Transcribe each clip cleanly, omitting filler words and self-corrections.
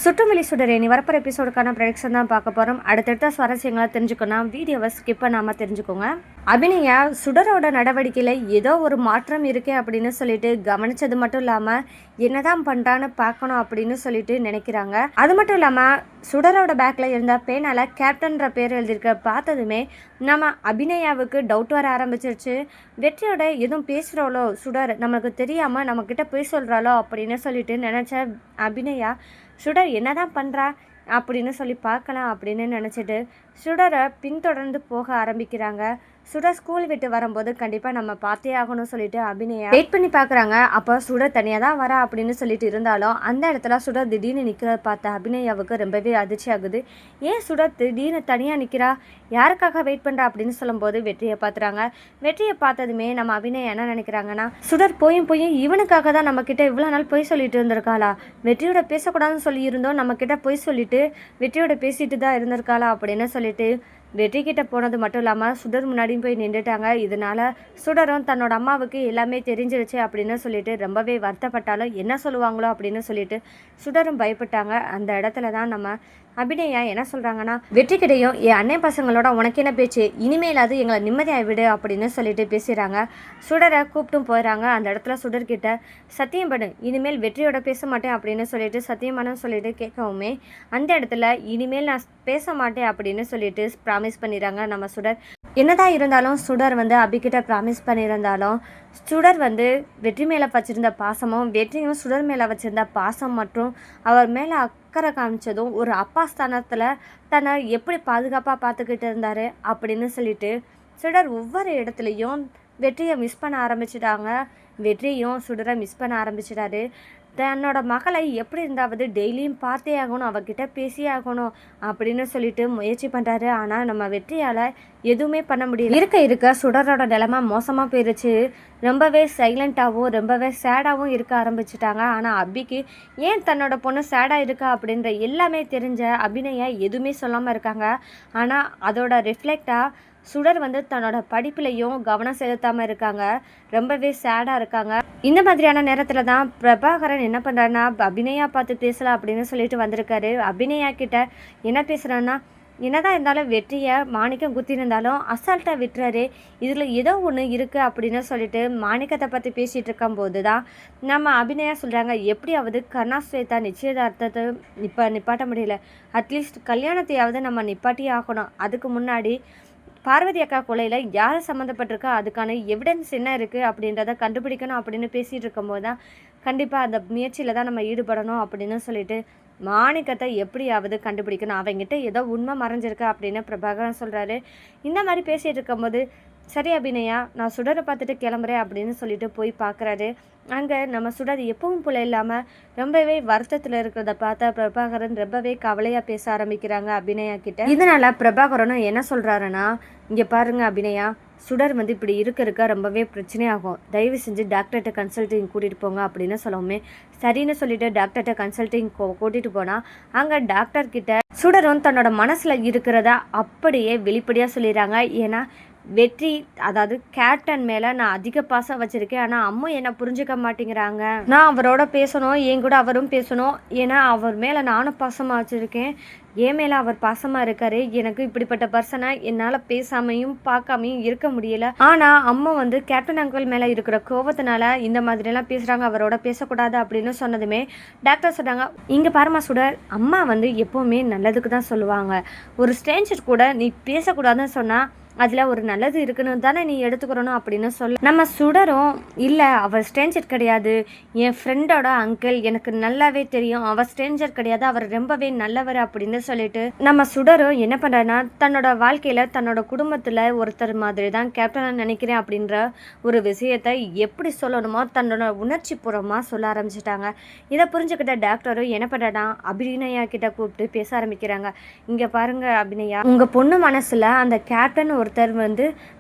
சுற்றுமொழி சுடரே நீ வரப்போகிற எபிசோடுக்கான ப்ரெடிக்ஷன் தான் பார்க்க போகிறோம். அடுத்தடுத்த சுவாரஸ்யங்களை தெரிஞ்சுக்கணும், வீடியோவை ஸ்கிப் பண்ணாமல் தெரிஞ்சுக்கோங்க. அபிநயா சுடரோட நடவடிக்கையில் ஏதோ ஒரு மாற்றம் இருக்கே அப்படின்னு சொல்லிட்டு கவனித்தது மட்டும் இல்லாமல் என்னதான் பண்ணுறான்னு பார்க்கணும் அப்படின்னு சொல்லிட்டு நினைக்கிறாங்க. அது மட்டும் இல்லாமல் சுடரோட பேக்கில் இருந்த பேனால் கேப்டன்ற பேர் எழுதியிருக்க பார்த்ததுமே நம்ம அபிநயாவுக்கு டவுட் வர ஆரம்பிச்சிருச்சு. வெற்றியோட எதுவும் பேசுகிறாளோ சுடர், நம்மளுக்கு தெரியாமல் நம்மக்கிட்ட போய் சொல்கிறாளோ அப்படின்னு சொல்லிட்டு நினச்ச அபிநயா சுடர் என்னதான் பண்ணுறா அப்படின்னு சொல்லி பார்க்கலாம் அப்படின்னு நினச்சிட்டு சுடரை பின்தொடர்ந்து போக ஆரம்பிக்கிறாங்க. சுடர் ஸ்கூல் விட்டு வரும்போது கண்டிப்பாக நம்ம பார்த்தே ஆகணும்னு சொல்லிட்டு அபிநயா வெயிட் பண்ணி பார்க்குறாங்க. அப்போ சுடர் தனியாக தான் வரா அப்படின்னு சொல்லிட்டு இருந்தாலும் அந்த இடத்துல சுடர் திடீர்னு நிற்கிறத பார்த்த அபிநயாவுக்கு ரொம்பவே அதிர்ச்சி ஆகுது. ஏன் சுடர் திடீர்னு தனியாக நிற்கிறா, யாருக்காக வெயிட் பண்ணுறா அப்படின்னு சொல்லும்போது வெற்றியை பார்த்துறாங்க. வெற்றியை பார்த்ததுமே நம்ம அபிநயா என்ன நினைக்கிறாங்கன்னா, சுடர் போயும் இவனுக்காக தான் நம்மக்கிட்ட இவ்வளோ நாள் பொய் சொல்லிட்டு இருந்திருக்காளா, வெற்றியோட பேசக்கூடாதுன்னு சொல்லி இருந்தோம், நம்மக்கிட்ட பொய் சொல்லிட்டு வெற்றியோட பேசிட்டு தான் இருந்திருக்காளா அப்படின்னு சொல்லிட்டு வெற்றிக்கிட்ட போனது மட்டும் இல்லாமல் சுடர் முன்னாடியும் போய் நின்றுட்டாங்க. இதனால் சுடரும் தன்னோட அம்மாவுக்கு எல்லாமே தெரிஞ்சிருச்சு அப்படின்னு சொல்லிட்டு ரொம்பவே வருத்தப்பட்டாலும் என்ன சொல்லுவாங்களோ அப்படின்னு சொல்லிட்டு சுடரும் பயப்பட்டாங்க. அந்த இடத்துல தான் நம்ம அபிநயா என்ன சொல்கிறாங்கன்னா, வெற்றிக்கிட்டையும் என் அண்ணன் பசங்களோட உனக்கு என்ன பேச்சு, இனிமேலாவது எங்களை நிம்மதியாக விடு அப்படின்னு சொல்லிட்டு பேசுகிறாங்க. சுடரை கூப்பிட்டும் போயிடறாங்க. அந்த இடத்துல சுடர்கிட்ட சத்தியம் பண்ணு, இனிமேல் வெற்றியோட பேச மாட்டேன் அப்படின்னு சொல்லிட்டு சத்தியமான சொல்லிட்டு கேட்கவுமே அந்த இடத்துல இனிமேல் நான் பேச மாட்டேன் அப்படின்னு சொல்லிட்டு ப்ராமிஸ் பண்ணிடுறாங்க நம்ம சுடர். என்னதான் இருந்தாலும் சுடர் அபிகிட்ட ப்ராமிஸ் பண்ணியிருந்தாலும் சுடர் வெற்றி மேலே வச்சுருந்த பாசமும் வெற்றியும் சுடர் மேலே வச்சுருந்த பாசம் மற்றும் அவர் மேலே அக்கறை காமிச்சதும் ஒரு அப்பா ஸ்தானத்தில் தன்னை எப்படி பாதுகாப்பாக பார்த்துக்கிட்டு இருந்தார் அப்படின்னு சொல்லிட்டு சுடர் ஒவ்வொரு இடத்துலையும் வெற்றியை மிஸ் பண்ண ஆரம்பிச்சிட்டாங்க. வெற்றியும் சுடரை மிஸ் பண்ண ஆரம்பிச்சிட்டாரு. தன்னோட மகளை எப்படி இருந்தாவது டெய்லியும் பார்த்தே ஆகணும், அவகிட்ட பேசியே ஆகணும் அப்படின்னு சொல்லிட்டு முயற்சி பண்ணுறாரு. ஆனால் நம்ம வெற்றியால் எதுவுமே பண்ண முடியல. இருக்க சுடரோட நிலைமை மோசமாக போயிருச்சு. ரொம்பவே சைலண்ட்டாகவும் ரொம்பவே சேடாகவும் இருக்க ஆரம்பிச்சிட்டாங்க. ஆனால் அபிக்கு ஏன் தன்னோட பொண்ணு சேடாக இருக்கா அப்படின்ற எல்லாமே தெரிஞ்ச அபிநயா எதுவுமே சொல்லாமல் இருக்காங்க. ஆனால் அதோட ரிஃப்ளெக்டாக சுடர் தன்னோட படிப்புலையும் கவனம் செலுத்தாமல் இருக்காங்க. ரொம்பவே சேடாக இருக்காங்க. இந்த மாதிரியான நேரத்தில் தான் பிரபாகரன் என்ன பண்ணுறாருன்னா, அபிநயா பார்த்து பேசலாம் அப்படின்னு சொல்லிட்டு வந்திருக்காரு. அபிநயா கிட்ட என்ன பேசுகிறான்னா, என்னதான் இருந்தாலும் வெற்றியை மாணிக்கம் குத்திருந்தாலும் அசால்ட்டாக விட்டுறாரு, இதில் ஏதோ ஒன்று இருக்குது அப்படின்னு சொல்லிட்டு மாணிக்கத்தை பற்றி பேசிகிட்டு இருக்கும்போது தான் நம்ம அபிநயா சொல்கிறாங்க, எப்படியாவது கர்ணா ஸ்வேதா நிச்சயதார்த்தத்தை நிப்பாட்ட முடியல, அட்லீஸ்ட் கல்யாணத்தையாவது நம்ம நிப்பாட்டி ஆகணும், அதுக்கு முன்னாடி பார்வதி அக்கா கொலையில் யார் சம்மந்தப்பட்டிருக்கா, அதுக்கான எவிடன்ஸ் என்ன இருக்குது அப்படின்றத கண்டுபிடிக்கணும் அப்படின்னு பேசிகிட்டு இருக்கும்போது தான் கண்டிப்பாக அந்த முயற்சியில் தான் நம்ம ஈடுபடணும் அப்படின்னு சொல்லிட்டு மாணிக்கத்தை எப்படியாவது கண்டுபிடிக்கணும், அவங்ககிட்ட ஏதோ உண்மை மறைஞ்சிருக்கு அப்படின்னு பிரபாகரன் சொல்கிறாரு. இந்த மாதிரி பேசிகிட்டு இருக்கும்போது சரி அபிநயா, நான் சுடரை பார்த்துட்டு கிளம்புறேன் அப்படின்னு சொல்லிட்டு போய் பார்க்குறாரு. அங்கே நம்ம சுடர் எப்பவும் போல இல்லாமல் ரொம்பவே வருத்தத்தில் இருக்கிறத பார்த்தா பிரபாகரன் ரொம்பவே கவலையாக பேச ஆரம்பிக்கிறாங்க அபிநயா கிட்ட. இதனால் பிரபாகரனும் என்ன சொல்கிறாருன்னா, இங்கே பாருங்க அபிநயா, சுடர் இப்படி இருக்க ரொம்பவே பிரச்சனையாகும், தயவு செஞ்சு டாக்டர்கிட்ட கன்சல்ட்டிங் கூட்டிகிட்டு போங்க அப்படின்னு சொல்லவுமே சரின்னு சொல்லிட்டு டாக்டர்கிட்ட கன்சல்ட்டிங் கூட்டிகிட்டு போனால் அங்கே டாக்டர்கிட்ட சுடரும் தன்னோட மனசில் இருக்கிறத அப்படியே வெளிப்படையாக சொல்லிடுறாங்க. ஏன்னா வெற்றி அதாவது கேப்டன் மேலே நான் அதிக பாசம் வச்சுருக்கேன், ஆனால் அம்மா என்னை புரிஞ்சுக்க மாட்டேங்கிறாங்க, நான் அவரோட பேசணும், என் கூட அவரும் பேசணும், ஏன்னா அவர் மேலே நானும் பாசமாக வச்சுருக்கேன், என் மேலே அவர் பாசமாக இருக்காரு, எனக்கு இப்படிப்பட்ட பர்சனை என்னால் பேசாமையும் பார்க்காமையும் இருக்க முடியல, ஆனால் அம்மா கேப்டன் அங்கிள் மேலே இருக்கிற கோபத்தினால இந்த மாதிரிலாம் பேசுகிறாங்க, அவரோட பேசக்கூடாது அப்படின்னு சொன்னதுமே டாக்டர் சொன்னாங்க, இங்கே பாருமா சுடர், அம்மா எப்போவுமே நல்லதுக்கு தான் சொல்லுவாங்க, ஒரு ஸ்ட்ரேஞ்சர் கூட நீ பேசக்கூடாதுன்னு சொன்னால் அதில் ஒரு நல்லது இருக்குன்னு தானே நீ எடுத்துக்கிறணும் அப்படின்னு சொல்ல நம்ம சுடரும், இல்லை அவர் ஸ்ட்ரேஞ்சர் கிடையாது, என் ஃப்ரெண்டோட அங்கிள், எனக்கு நல்லாவே தெரியும், அவர் ஸ்ட்ரேஞ்சர் கிடையாது, அவர் ரொம்பவே நல்லவர் அப்படின்னு சொல்லிட்டு நம்ம சுடரும் என்ன பண்ணுறேன்னா தன்னோட வாழ்க்கையில் தன்னோட குடும்பத்தில் ஒருத்தர் மாதிரி தான் கேப்டனை நினைக்கிறேன் அப்படின்ற ஒரு விஷயத்தை எப்படி சொல்லணுமோ தன்னோட உணர்ச்சி பூர்வமாக சொல்ல ஆரம்பிச்சிட்டாங்க. இதை புரிஞ்சுக்கிட்ட டாக்டரும் என்ன பண்ணுறேன்னா அபிநயா கிட்ட கூப்பிட்டு பேச ஆரம்பிக்கிறாங்க. இங்கே பாருங்க அபிநயா, உங்கள் பொண்ணு மனசில் அந்த கேப்டன் ஒருத்தர்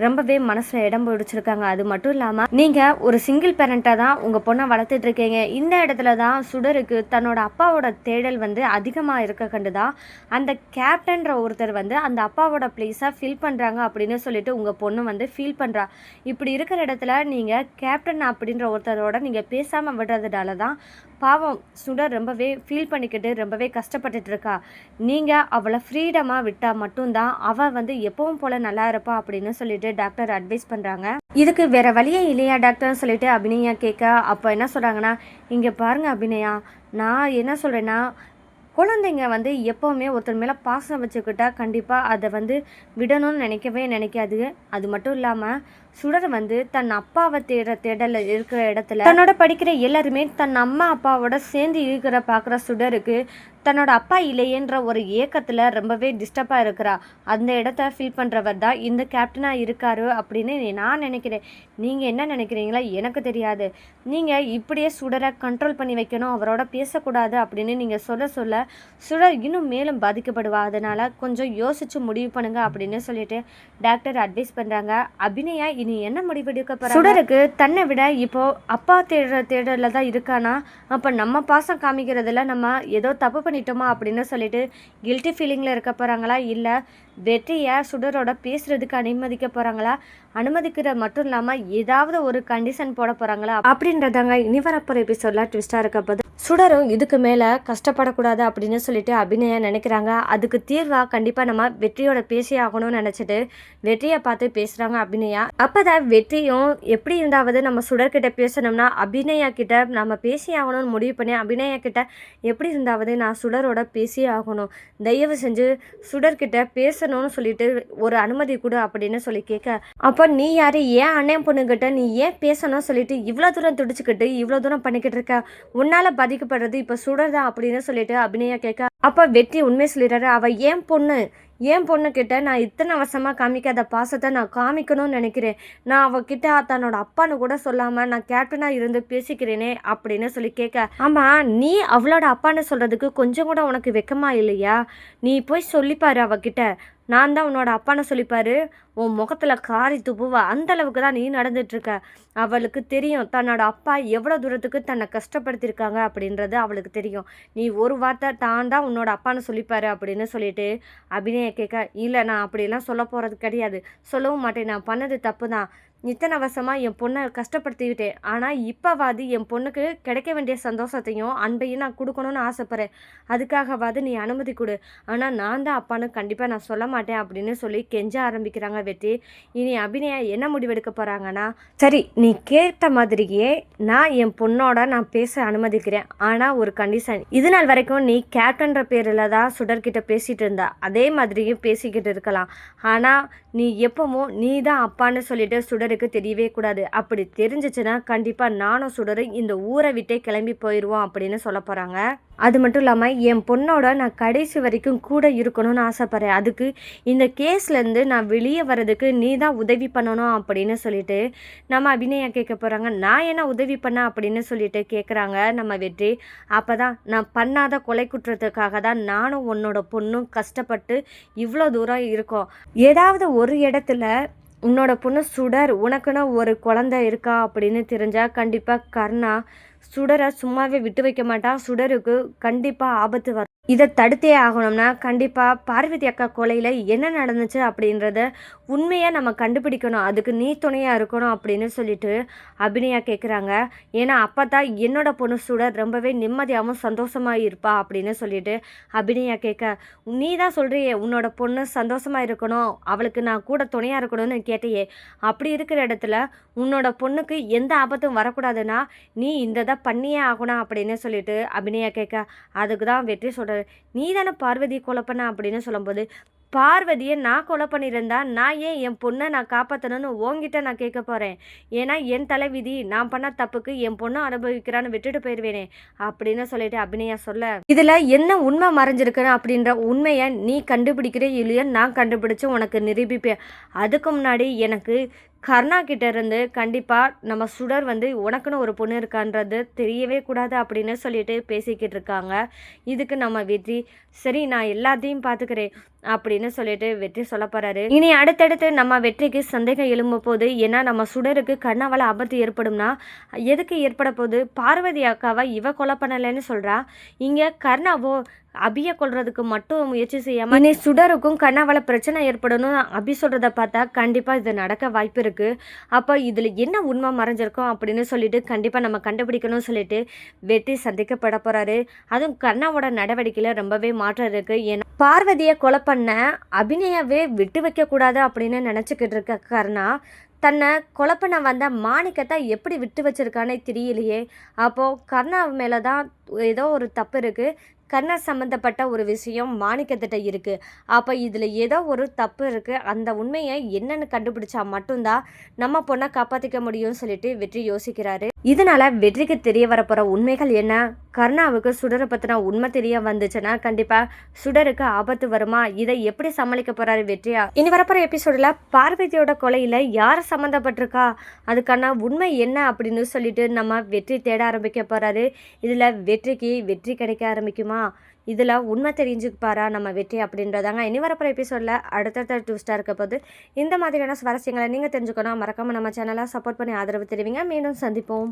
ரொம்பவே மனசில் இடம் பிடிச்சிருக்காங்க, அது மட்டும் இல்லாமல் நீங்கள் ஒரு சிங்கிள் பேரண்ட்டாக தான் உங்கள் பொண்ணை வளர்த்துட்டு இருக்கீங்க, இந்த இடத்துல தான் சுடருக்கு தன்னோட அப்பாவோட தேடல் அதிகமாக இருக்க கண்டு தான் அந்த கேப்டன்ற ஒருத்தர் அந்த அப்பாவோட பிளேஸை ஃபில் பண்ணுறாங்க அப்படின்னு சொல்லிட்டு உங்கள் பொண்ணு ஃபீல் பண்ணுறா. இப்படி இருக்கிற இடத்துல நீங்கள் கேப்டன் அப்படின்ற ஒருத்தரோட நீங்கள் பேசாமல் விடுறதுனால தான் பாவம் சுடர் ரொம்பவே ஃபீல் பண்ணிக்கிட்டு ரொம்பவே கஷ்டப்பட்டுட்டு இருக்கா. நீங்கள் அவளை ஃப்ரீடமாக விட்டால் மட்டும்தான் அவள் வந்து எப்பவும் போல் நல்லா இருப்பா அப்படின்னு சொல்லிட்டு டாக்டர் அட்வைஸ் பண்ணுறாங்க. இதுக்கு வேறு வழியே இல்லையா டாக்டர்னு சொல்லிட்டு அபிநயா கேட்க, அப்போ என்ன சொல்கிறாங்கன்னா, இங்கே பாருங்கள் அபிநயா, நான் என்ன சொல்கிறேன்னா, குழந்தைங்க வந்து எப்போவுமே ஒருத்தர் மேலே பாசம் வச்சுக்கிட்டா கண்டிப்பாக அதை வந்து விடணும்னு நினைக்கவே நினைக்காது. அது மட்டும் இல்லாமல் சுடர் வந்து தன் அப்பாவை தேடல இருக்கிற இடத்துல தன்னோட படிக்கிற எல்லாருமே தன் அம்மா அப்பாவோட சேர்ந்து பார்க்குற சுடருக்கு தன்னோட அப்பா இல்லையேன்ற ஒரு ஏக்கத்தில் ரொம்பவே டிஸ்டர்பாக இருக்கிறா. அந்த இடத்த ஃபீல் பண்ணுறவர் தான் இந்த கேப்டனாக இருக்காரு அப்படின்னு நான் நினைக்கிறேன். நீங்கள் என்ன நினைக்கிறீங்களா எனக்கு தெரியாது. நீங்கள் இப்படியே சுடரை கண்ட்ரோல் பண்ணி வைக்கணும், அவரோட பேசக்கூடாது அப்படின்னு நீங்கள் சொல்ல சுடர் இன்னும் மேலும் பாதிக்கப்படுவா. அதனால் கொஞ்சம் யோசித்து முடிவு பண்ணுங்க அப்படின்னு சொல்லிட்டு டாக்டர் அட்வைஸ் பண்ணுறாங்க. அபிநயா இனி என்ன முடிவெடுக்க போகிறாங்க? சுடருக்கு தன்னை விட இப்போது அப்பா தேடலில் தான் இருக்கானா, அப்போ நம்ம பாசம் காமிக்கிறதுல நம்ம ஏதோ தப்பு பண்ணிட்டோமா அப்படின்னு சொல்லிட்டு கில்ட்டி ஃபீலிங்கில் இருக்க போகிறாங்களா, இல்லை வெற்றியை சுடரோட பேசுகிறதுக்கு அனுமதிக்க போகிறாங்களா, அனுமதிக்கிற மட்டும் இல்லாமல் ஏதாவது ஒரு கண்டிஷன் போட போகிறாங்களா அப்படின்றதாங்க இனி வரப்போகிற எபிசோடில் ட்விஸ்ட்டாக இருக்க போது. சுடரும் இதுக்கு மேலே கஷ்டப்படக்கூடாது அப்படின்னு சொல்லிட்டு அபிநயா நினைக்கிறாங்க. அதுக்கு தீர்வாக கண்டிப்பாக நம்ம வெற்றியோட பேசி ஆகணும்னு நினச்சிட்டு வெற்றியை பார்த்து பேசுகிறாங்க அபிநயா. அப்போ தான் வெற்றியும் எப்படி இருந்தாவது நம்ம சுடர்கிட்ட பேசணும்னா அபிநயா கிட்ட நம்ம பேசி ஆகணும்னு முடிவு பண்ணி அபிநயா கிட்ட எப்படி இருந்தாவது நான் சுடரோட பேசி ஆகணும், தயவு செஞ்சு சுடர்கிட்ட பேசணும்னு சொல்லிட்டு ஒரு அனுமதி கொடு அப்படின்னு சொல்லி கேட்க, அப்போ நீ யார், ஏன் அண்ணன் பொண்ணுக்கிட்ட நீ ஏன் பேசணும்னு சொல்லிட்டு இவ்வளோ தூரம் துடிச்சுக்கிட்டு இவ்வளோ தூரம் பண்ணிக்கிட்டு இருக்க, உன்னால் பாதிக்கப்படுறது இப்போ சுடர் தான் அப்படின்னு சொல்லிட்டு அபிநயா கேட்க, அப்போ வெற்றி உண்மையை சொல்லிடுறாரு. அவள் ஏன் பொண்ணுக்கிட்ட நான் இத்தனை வருஷமாக காமிக்காத பாசத்தை நான் காமிக்கணும்னு நினைக்கிறேன். நான் அவகிட்ட தன்னோட அப்பான்னு கூட சொல்லாமல் நான் கேப்டனாக இருந்து பேசிக்கிறேனே அப்படின்னு சொல்லி கேட்க, ஆமாம் நீ அவளோட அப்பான்னு சொல்கிறதுக்கு கொஞ்சம் கூட உனக்கு வெக்கமா இல்லையா? நீ போய் சொல்லிப்பாரு அவகிட்ட, நான் தான் உன்னோட அப்பான்னு சொல்லிப்பாரு, உன் முகத்தில் காரி துப்புவா. அந்த அளவுக்கு தான் நீ நடந்துட்டுருக்க. அவளுக்கு தெரியும் தன்னோட அப்பா எவ்வளோ தூரத்துக்கு தன்னை கஷ்டப்படுத்தியிருக்காங்க அப்படின்றது அவளுக்கு தெரியும். நீ ஒரு வார்த்தை தான் உன்னோட அப்பான்னு சொல்லிப்பாரு அப்படின்னு சொல்லிட்டு அபிநயா கேட்க, இல்லை நான் அப்படிலாம் சொல்ல போகிறது கிடையாது, சொல்லவும் மாட்டேன், நான் பண்ணது தப்பு தான், இத்தனை வருஷமாக என் பொண்ணை கஷ்டப்படுத்திக்கிட்டேன், ஆனால் இப்போவாது என் பொண்ணுக்கு கிடைக்க வேண்டிய சந்தோஷத்தையும் அன்பையும் நான் கொடுக்கணும்னு ஆசைப்பட்றேன், அதுக்காகவாது நீ அனுமதி கொடு, ஆனால் நான் தான் அப்பான்னு கண்டிப்பாக நான் சொல்ல மாட்டேன் அப்படின்னு சொல்லி கெஞ்ச ஆரம்பிக்கிறாங்க வெற்றி. இனி அபிநயா என்ன முடிவெடுக்க போகிறாங்கன்னா, சரி நீ கேட்ட மாதிரியே நான் என் பொண்ணோட நான் பேச அனுமதிக்கிறேன், ஆனால் ஒரு கண்டிஷன், இது நாள் வரைக்கும் நீ கேப்டன்ற பேரில் தான் சுடர்கிட்ட பேசிகிட்டு இருந்தா, அதே மாதிரியும் பேசிக்கிட்டு இருக்கலாம், ஆனால் நீ எப்பவும் நீ தான் அப்பான்னு சொல்லிட்டு சுடருக்கு தெரியவே கூடாது, அப்படி தெரிஞ்சிச்சுன்னா கண்டிப்பாக நானும் சுடரும் இந்த ஊரை விட்டே கிளம்பி போயிடுவோம் அப்படின்னு சொல்ல போகிறாங்க. அது மட்டும் இல்லாமல் என் பொண்ணோட நான் கடைசி வரைக்கும் கூட இருக்கணும்னு ஆசைப்பட்றேன், அதுக்கு இந்த கேஸ்லேருந்து நான் வெளியே வர்றதுக்கு நீ தான் உதவி பண்ணணும் அப்படின்னு சொல்லிட்டு நம்ம அபிநயா கேட்க போகிறாங்க. நான் என்ன உதவி பண்ண அப்படின்னு சொல்லிட்டு கேட்குறாங்க நம்ம வெற்றி. அப்போ தான் நான் பண்ணாத கொலை குற்றத்துக்காக தான் நானும் உன்னோட பொண்ணும் கஷ்டப்பட்டு இவ்வளோ தூரம் இருக்கோம், ஏதாவது ஒரு இடத்துல உன்னோட பொண்ணு சுடர் உனக்குன்னு ஒரு குழந்தை இருக்கா அப்படின்னு தெரிஞ்சால் கண்டிப்பாக கர்ணா சுடரை சும்மாவே விட்டு வைக்க மாட்டான், சுடருக்கு கண்டிப்பாக ஆபத்து வரும். இதை தடுத்தே ஆகணும்னா கண்டிப்பாக பார்வதி அக்கா கொலையில் என்ன நடந்துச்சு அப்படின்றத உண்மையாக நம்ம கண்டுபிடிக்கணும், அதுக்கு நீ துணையாக இருக்கணும் அப்படின்னு சொல்லிட்டு அபிநயா கேட்குறாங்க. ஏன்னா அப்போ தான் என்னோட பொண்ணு சுடர் ரொம்பவே நிம்மதியாகவும் சந்தோஷமாக இருப்பா அப்படின்னு சொல்லிட்டு அபிநயா கேட்க, நீ தான் சொல்கிறியே உன்னோட பொண்ணு சந்தோஷமாக இருக்கணும், அவளுக்கு நான் கூட துணையாக இருக்கணும்னு கேட்டையே, அப்படி இருக்கிற இடத்துல உன்னோட பொண்ணுக்கு எந்த ஆபத்தும் வரக்கூடாதுன்னா நீ இந்த தான் பண்ணியே ஆகணும் அப்படின்னு சொல்லிட்டு அபிநயா கேட்க, அதுக்கு தான் வெற்றி சொல்கிற, நீ தானே பார்வதி கொலை பண்ண அப்படின்னு சொல்லும்போது, பார்வதியை நான் கொலை பண்ணியிருந்தா நான் ஏன் என் பொண்ணை நான் காப்பாற்றணும்னு உங்ககிட்ட நான் கேட்க போகிறேன், ஏன்னா என் தலைவிதி, நான் பண்ண தப்புக்கு என் பொண்ணு அனுபவிக்கிறான்னு விட்டுட்டு போயிடுவேனே அப்படின்னு சொல்லிட்டு அபிநயா சொல்ல, இதில் என்ன உண்மை மறைஞ்சிருக்குன்னு அப்படின்ற உண்மையை நீ கண்டுபிடிக்கிறே இல்லையோ நான் கண்டுபிடிச்சு உனக்கு நிரூபிப்பேன், அதுக்கு முன்னாடி எனக்கு கர்ணா கிட்ட இருந்து கண்டிப்பாக நம்ம சுடர் வந்து உனக்குன்னு ஒரு பொண்ணு இருக்கான்றது தெரியவே கூடாது அப்படின்னு சொல்லிட்டு பேசிக்கிட்டு இருக்காங்க. இதுக்கு நம்ம வெற்றி, சரி நான் எல்லாத்தையும் பார்த்துக்கிறேன் அப்படின்னு சொல்லிட்டு வெற்றி சொல்ல போகிறாரு. இனி அடுத்தடுத்து நம்ம வெற்றிக்கு சந்தேகம் எழும்ப போது, ஏன்னா நம்ம சுடருக்கு கர்ணாவால் ஆபத்து ஏற்படும்னா எதுக்கு ஏற்பட போகுது, பார்வதி அக்காவை இவ கொலை பண்ணலைன்னு சொல்கிறா, இங்கே கர்ணாவோ அபியை கொல்றதுக்கு மட்டும் முயற்சி செய்யாமல் இனி சுடருக்கும் கண்ணாவால் பிரச்சனை ஏற்படணும் அபி சொல்கிறத பார்த்தா கண்டிப்பாக இது நடக்க வாய்ப்பு இருக்குது. அப்போ இதில் என்ன உண்மை மறைஞ்சிருக்கும் அப்படின்னு சொல்லிட்டு கண்டிப்பாக நம்ம கண்டுபிடிக்கணும்னு சொல்லிட்டு வெற்றி சந்திக்கப்பட போகிறாரு. அதுவும் கண்ணாவோட நடவடிக்கையில் ரொம்பவே மாற்றம் இருக்குது. ஏன்னா பார்வதியை கொலை பண்ண அபிநயாவே விட்டு வைக்கக்கூடாது அப்படின்னு நினச்சிக்கிட்டு இருக்க கர்ணா தன்னை கொலை பண்ண வந்த மாணிக்கத்தை எப்படி விட்டு வச்சிருக்கானே தெரியலையே. அப்போது கர்ணா மேலே தான் ஏதோ ஒரு தப்பு இருக்குது. கர்ணா சம்மந்தப்பட்ட ஒரு விஷயம் மாணிக்கத்திட்ட இருக்குது. அப்போ இதில் ஏதோ ஒரு தப்பு இருக்குது. அந்த உண்மையை என்னன்னு கண்டுபிடிச்சா மட்டும்தான் நம்ம பொண்ணை காப்பாற்றிக்க முடியும்னு சொல்லிட்டு வெற்றி யோசிக்கிறாரு. இதனால வெற்றிக்கு தெரிய வரப்போகிற உண்மைகள் என்ன, கர்ணாவுக்கு சுடரை பற்றின உண்மை தெரிய வந்துச்சுன்னா கண்டிப்பாக சுடருக்கு ஆபத்து வருமா, இதை எப்படி சமாளிக்க போகிறாரு வெற்றியா. இனி வரப்போகிற எபிசோடில் பார்வதியோட கொலையில் யார் சம்மந்தப்பட்டிருக்கா, அதுக்கான உண்மை என்ன அப்படின்னு சொல்லிட்டு நம்ம வெற்றி தேட ஆரம்பிக்க போகிறாரு. இதில் வெற்றிக்கு வெற்றி கிடைக்க ஆரம்பிக்குமா, இதில் உண்மை தெரிஞ்சுப்பாரா நம்ம வெற்றி அப்படின்றதாங்க இனி வரப்போகிற எபிசோடில் அடுத்தடுத்த ட்விஸ்டாக இருக்க போது. இந்த மாதிரியான சுவாரஸ்யங்களை நீங்கள் தெரிஞ்சுக்கணும் மறக்காமல் நம்ம சேனலை சப்போர்ட் பண்ணி ஆதரவு தெரிவிங்க. மீண்டும் சந்திப்போம்.